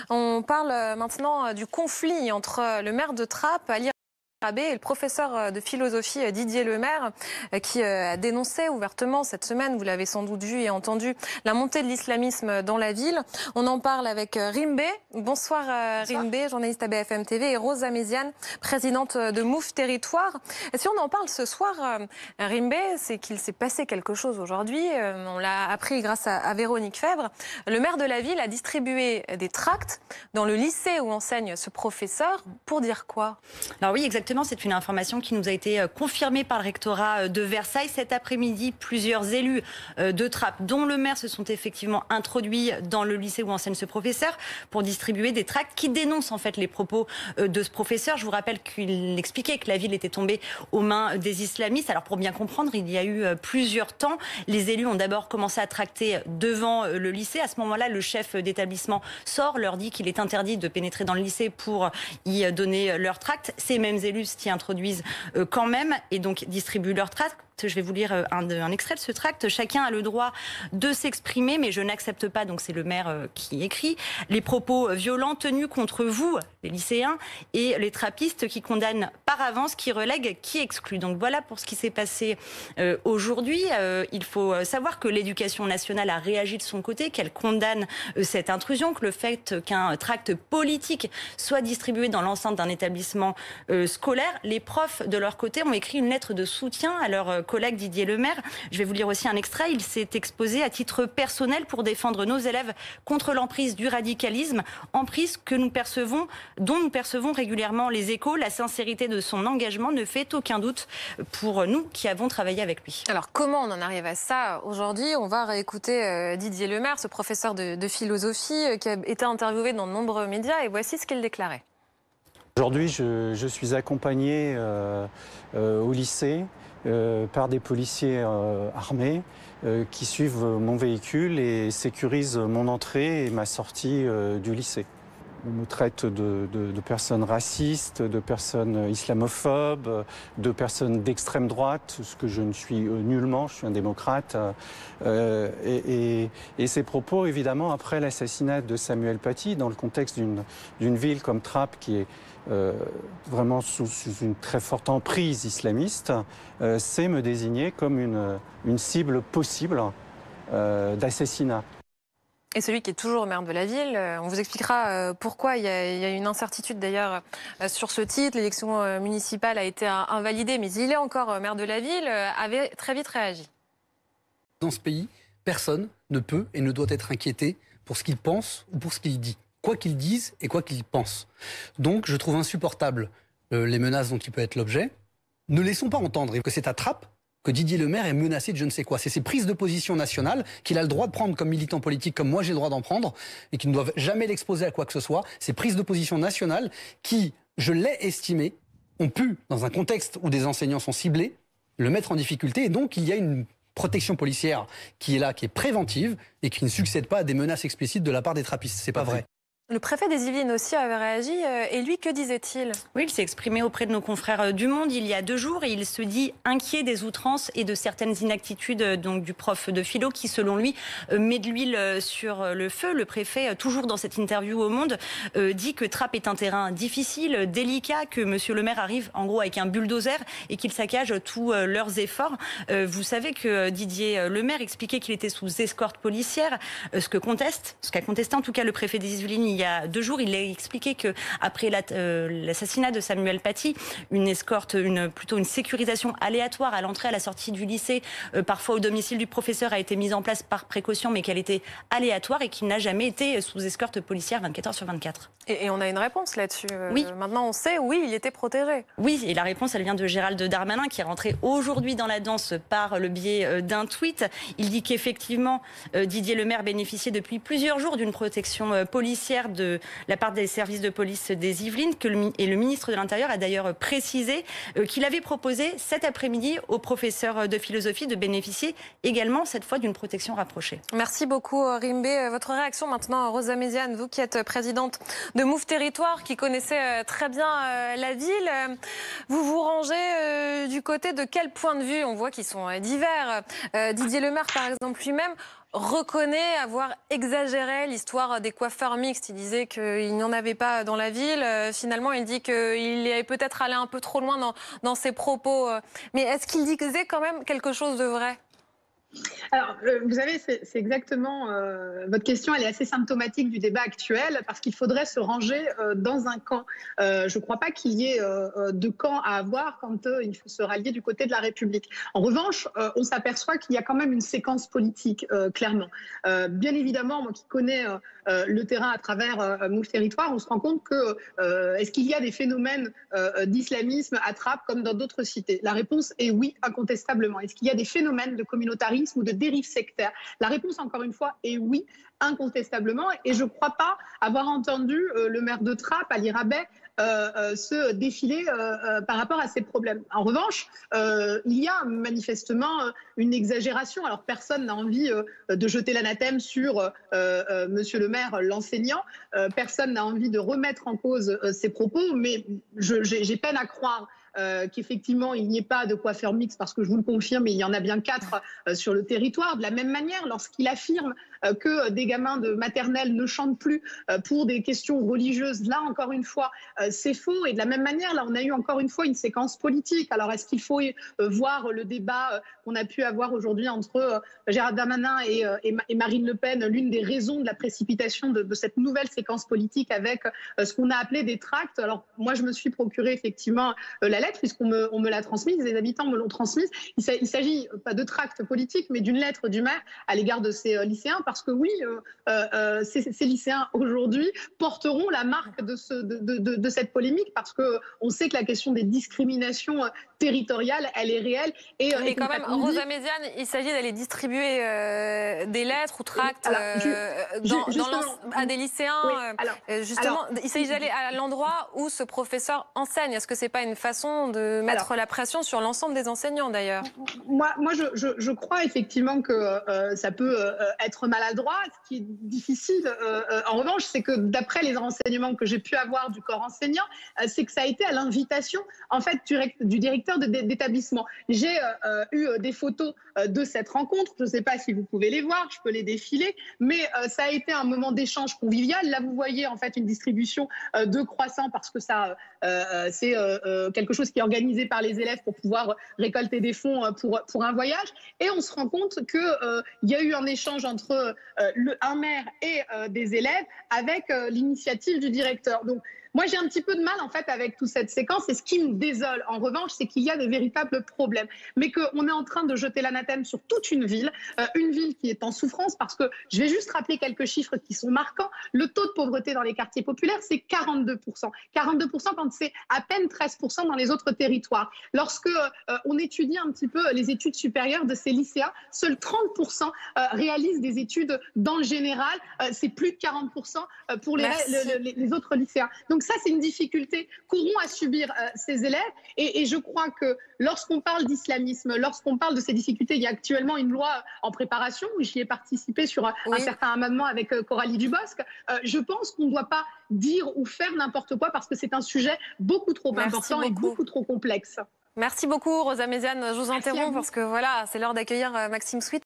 On parle maintenant du conflit entre le maire de Trappes, Ali Rabé, et le professeur de philosophie Didier Lemaire, qui a dénoncé ouvertement cette semaine, vous l'avez sans doute vu et entendu, la montée de l'islamisme dans la ville. On en parle avec Rimbe. Bonsoir Rimbe, journaliste à BFM TV, et Rose Améziane, présidente de Mouv'T Territoire. Et si on en parle ce soir, Rimbe, c'est qu'il s'est passé quelque chose aujourd'hui. On l'a appris grâce à Véronique Fèvre. Le maire de la ville a distribué des tracts dans le lycée où enseigne ce professeur. Pour dire quoi? Alors oui, exactement. C'est une information qui nous a été confirmée par le rectorat de Versailles. Cet après-midi, plusieurs élus de Trappes, dont le maire, se sont effectivement introduits dans le lycée où enseigne ce professeur pour distribuer des tracts qui dénoncent en fait les propos de ce professeur. Je vous rappelle qu'il expliquait que la ville était tombée aux mains des islamistes. Alors pour bien comprendre, il y a eu plusieurs temps. Les élus ont d'abord commencé à tracter devant le lycée. À ce moment-là, le chef d'établissement sort, leur dit qu'il est interdit de pénétrer dans le lycée pour y donner leurs tracts. Ces mêmes élus s'y introduisent quand même et donc distribuent leurs tracts. Je vais vous lire un extrait de ce tract. Chacun a le droit de s'exprimer, mais je n'accepte pas, donc c'est le maire qui écrit, les propos violents tenus contre vous, les lycéens, et les trappistes qui condamnent par avance, qui relèguent, qui excluent. Donc voilà pour ce qui s'est passé aujourd'hui. Il faut savoir que l'éducation nationale a réagi de son côté, qu'elle condamne cette intrusion, que le fait qu'un tract politique soit distribué dans l'enceinte d'un établissement scolaire, les profs de leur côté ont écrit une lettre de soutien à leur collègue Didier Lemaire. Je vais vous lire aussi un extrait. Il s'est exposé à titre personnel pour défendre nos élèves contre l'emprise du radicalisme, emprise que nous percevons, dont nous percevons régulièrement les échos. La sincérité de son engagement ne fait aucun doute pour nous qui avons travaillé avec lui. Alors comment on en arrive à ça aujourd'hui? On va réécouter Didier Lemaire, ce professeur de philosophie qui a été interviewé dans de nombreux médias, et voici ce qu'il déclarait. Aujourd'hui, je suis accompagné au lycée par des policiers armés qui suivent mon véhicule et sécurisent mon entrée et ma sortie du lycée. On me traite de personnes racistes, de personnes islamophobes, de personnes d'extrême droite, ce que je ne suis nullement, je suis un démocrate. Et ces propos, évidemment, après l'assassinat de Samuel Paty, dans le contexte d'une ville comme Trappes qui est vraiment sous une très forte emprise islamiste, c'est me désigner comme une cible possible d'assassinat. Et celui qui est toujours maire de la ville, on vous expliquera pourquoi il y a une incertitude d'ailleurs sur ce titre. L'élection municipale a été invalidée, mais il est encore maire de la ville, avait très vite réagi. Dans ce pays, personne ne peut et ne doit être inquiété pour ce qu'il pense ou pour ce qu'il dit. Quoi qu'il dise et quoi qu'il pense. Donc je trouve insupportable les menaces dont il peut être l'objet. Ne laissons pas entendre que c'est à Trappes que Didier Lemaire est menacé de je ne sais quoi. C'est ses prises de position nationales qu'il a le droit de prendre comme militant politique, comme moi j'ai le droit d'en prendre, et qui ne doivent jamais l'exposer à quoi que ce soit. Ces prises de position nationales qui, je l'ai estimé, ont pu, dans un contexte où des enseignants sont ciblés, le mettre en difficulté. Et donc il y a une protection policière qui est là, qui est préventive, et qui ne succède pas à des menaces explicites de la part des trappistes. C'est pas vrai. Le préfet des Yvelines aussi avait réagi. Et lui, que disait-il? Oui, il s'est exprimé auprès de nos confrères du Monde il y a 2 jours et il se dit inquiet des outrances et de certaines inaptitudes donc, du prof de philo qui, selon lui, met de l'huile sur le feu. Le préfet, toujours dans cette interview au Monde, dit que Trappes est un terrain difficile, délicat, que M. le maire arrive en gros avec un bulldozer et qu'il saccage tous leurs efforts. Vous savez que Didier Lemaire expliquait qu'il était sous escorte policière, ce qu'a contesté en tout cas le préfet des Yvelines il y a 2 jours, il a expliqué que après l'assassinat de Samuel Paty, une escorte, plutôt une sécurisation aléatoire à l'entrée, à la sortie du lycée, parfois au domicile du professeur, a été mise en place par précaution, mais qu'elle était aléatoire et qu'il n'a jamais été sous escorte policière 24 heures sur 24. Et on a une réponse là-dessus. Oui. Maintenant, on sait, oui, il était protégé. Oui, et la réponse, elle vient de Gérald Darmanin, qui est rentré aujourd'hui dans la danse par le biais d'un tweet. Il dit qu'effectivement, Didier Lemaire bénéficiait depuis plusieurs jours d'une protection policière de la part des services de police des Yvelines, et le ministre de l'Intérieur a d'ailleurs précisé qu'il avait proposé cet après-midi aux professeurs de philosophie de bénéficier également, cette fois, d'une protection rapprochée. Merci beaucoup, Rimbe. Votre réaction maintenant, Rose Améziane, vous qui êtes présidente de Mouv'T Territoire, qui connaissez très bien la ville. Vous vous rangez du côté de quel point de vue? On voit qu'ils sont divers. Didier Lemaire, par exemple, lui-même, reconnaît avoir exagéré l'histoire des coiffeurs mixtes. Il disait qu'il n'y en avait pas dans la ville. Finalement, il dit qu'il est peut-être allé un peu trop loin dans ses propos. Mais est-ce qu'il disait quand même quelque chose de vrai ? Alors, vous savez, c'est exactement votre question, elle est assez symptomatique du débat actuel parce qu'il faudrait se ranger dans un camp. Je ne crois pas qu'il y ait de camp à avoir quand il faut se rallier du côté de la République. En revanche, on s'aperçoit qu'il y a quand même une séquence politique, clairement. Bien évidemment, moi qui connais le terrain à travers mon territoire, on se rend compte que est-ce qu'il y a des phénomènes d'islamisme à Trappes comme dans d'autres cités? La réponse est oui, incontestablement. Est-ce qu'il y a des phénomènes de communautarisme ou de dérive sectaire? La réponse, encore une fois, est oui, incontestablement. Et je ne crois pas avoir entendu le maire de Trappes, Ali Rabet, se défiler par rapport à ces problèmes. En revanche, il y a manifestement une exagération. Alors personne n'a envie de jeter l'anathème sur monsieur le maire, l'enseignant. Personne n'a envie de remettre en cause ses propos, mais j'ai peine à croire qu'effectivement il n'y ait pas de coiffeur mixte, parce que je vous le confirme, il y en a bien 4 sur le territoire. De la même manière, lorsqu'il affirme que des gamins de maternelle ne chantent plus pour des questions religieuses, là encore une fois c'est faux. Et de la même manière, là on a eu encore une fois une séquence politique. Alors est-ce qu'il faut voir le débat qu'on a pu avoir aujourd'hui entre Gérald Darmanin et Marine Le Pen, l'une des raisons de la précipitation de cette nouvelle séquence politique avec ce qu'on a appelé des tracts? Alors moi je me suis procuré effectivement la lettre, puisqu'on me l'a transmise, les habitants me l'ont transmise. Il s'agit pas de tracts politiques, mais d'une lettre du maire à l'égard de ces lycéens, parce que oui, ces lycéens aujourd'hui porteront la marque de cette polémique, parce qu'on sait que la question des discriminations territoriales, elle est réelle. Mais quand même, Rosa Méziane, il s'agit d'aller distribuer des lettres ou tracts à des lycéens. Oui, justement, il s'agit d'aller à l'endroit où ce professeur enseigne. Est-ce que c'est pas une façon de mettre la pression sur l'ensemble des enseignants, d'ailleurs? Moi je crois effectivement que ça peut être maladroit. Ce qui est difficile, en revanche, c'est que d'après les renseignements que j'ai pu avoir du corps enseignant, c'est que ça a été à l'invitation, en fait, du directeur d'établissement. J'ai eu des photos de cette rencontre. Je ne sais pas si vous pouvez les voir, je peux les défiler, mais ça a été un moment d'échange convivial. Là, vous voyez en fait une distribution de croissants, parce que ça, c'est quelque chose qui est organisé par les élèves pour pouvoir récolter des fonds pour un voyage. Et on se rend compte qu'il y a eu un échange entre un maire et des élèves avec l'initiative du directeur. Donc, moi, j'ai un petit peu de mal, en fait, avec toute cette séquence. Et ce qui me désole, en revanche, c'est qu'il y a de véritables problèmes. Mais qu'on est en train de jeter l'anathème sur toute une ville qui est en souffrance, parce que je vais juste rappeler quelques chiffres qui sont marquants. Le taux de pauvreté dans les quartiers populaires, c'est 42%. 42% quand c'est à peine 13% dans les autres territoires. Lorsque on étudie un petit peu les études supérieures de ces lycéens, seuls 30% réalisent des études dans le général. C'est plus de 40% pour les autres lycéens. Donc ça, c'est une difficulté qu'auront à subir ces élèves. Et je crois que lorsqu'on parle d'islamisme, lorsqu'on parle de ces difficultés, il y a actuellement une loi en préparation, où j'y ai participé sur un certain amendement avec Coralie Dubosc. Je pense qu'on ne doit pas dire ou faire n'importe quoi, parce que c'est un sujet beaucoup trop important et beaucoup trop complexe. Merci beaucoup, Rosa Méziane. Je vous interromps parce que voilà, c'est l'heure d'accueillir Maxime Sweet.